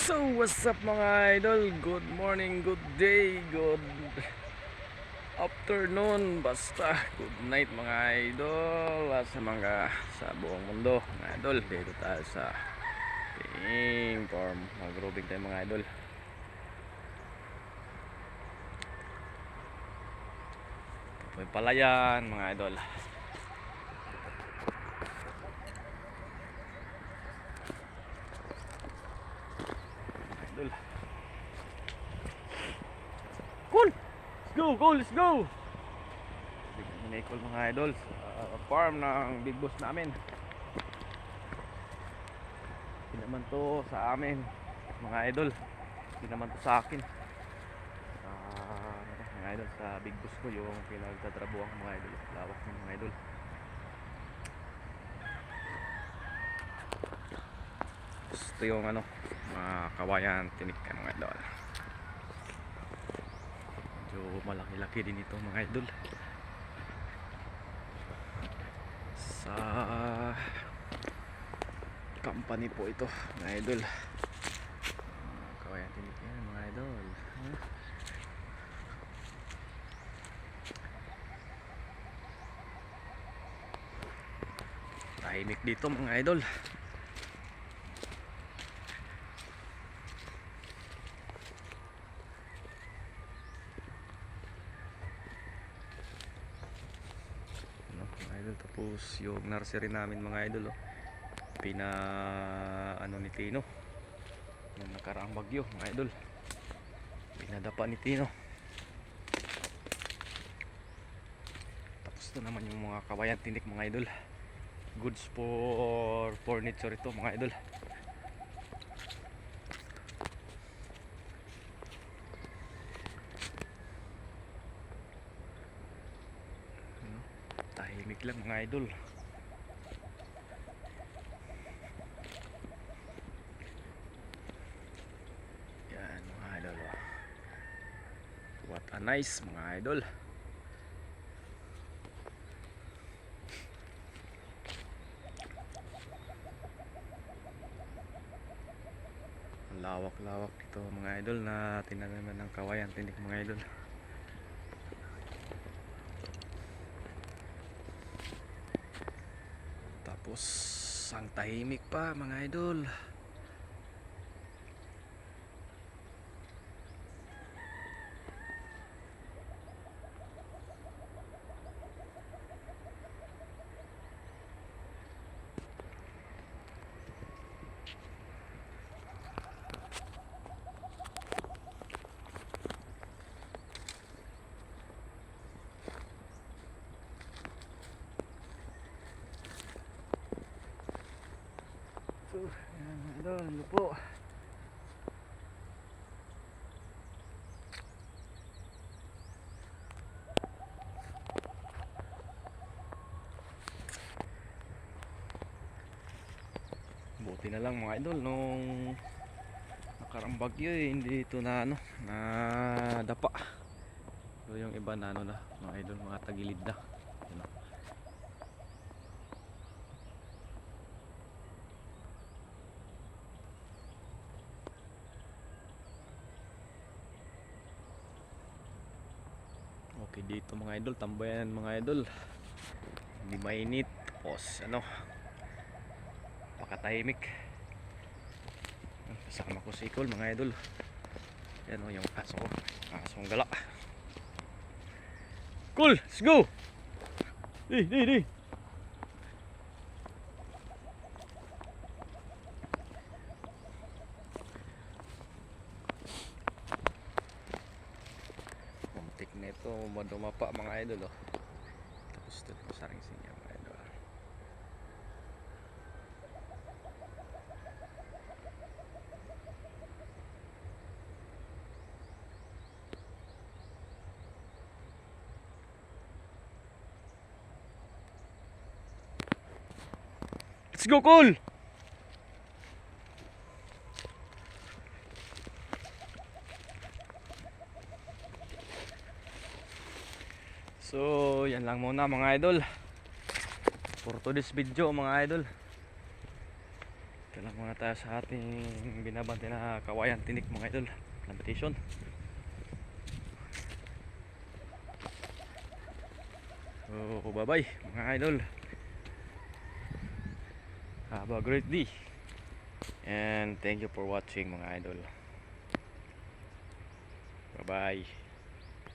So what's up mga idol? Good morning, good day, good afternoon, basta good night mga idol sa mga sa buong mundo mga idol. Dito tayo sa ping farm, mag-roving tayo mga idol. Ito po yung palayan mga idol. Idol, cool, let's go, go, let's go. Minicol mga idol sa farm ng big boss namin. Hindi naman to sa amin mga idol, hindi naman to sa akin. Mga idol, sa big boss ko yung pinagtatrabuhan ko mga idol, lawak ng mga idol. Gusto yung mga kawayan tinik ka mga idol. Medyo malaki-laki din ito mga idol. Sa company po ito mga idol. Kawayan tinik yan mga idol. Tahimik dito mga idol. Mga idol, tapos yung nursery namin mga idol ni Tino yung nakaraang bagyo mga idol, pinadapa ni Tino. Tapos ito naman yung mga kawayan tinik mga idol, goods for furniture ito mga idol. Tahimik lang mga idol. Yan mga idol, what a nice mga idol. Lawak-lawak ito mga idol na tinanaman ng kawayan tinik mga idol. Tapos ang tahimik pa mga idol. So, yan mga idol, lupo. Buti na lang mga idol nung nakarang bagyo hindi ito na na dapa. So yung iba na na mga idol, mga tagilid na. Okay dito mga idol, tambayan mga idol. Hindi mainit, tapos pakatahimik. Kasama ko si Cole mga idol. Yan yung aso ko, asong gala. Cool, let's go. Di. Muntik na ito, madumapa mga idol Tapos ito yung saring sinya mga idol. Let's go Cole. So yan lang muna mga idol for today's video mga idol. Ito lang muna tayo sa ating binabante na kawayan tinik mga idol. Plantation. So bye bye mga idol. Have a great day. And thank you for watching mga idol. Bye bye.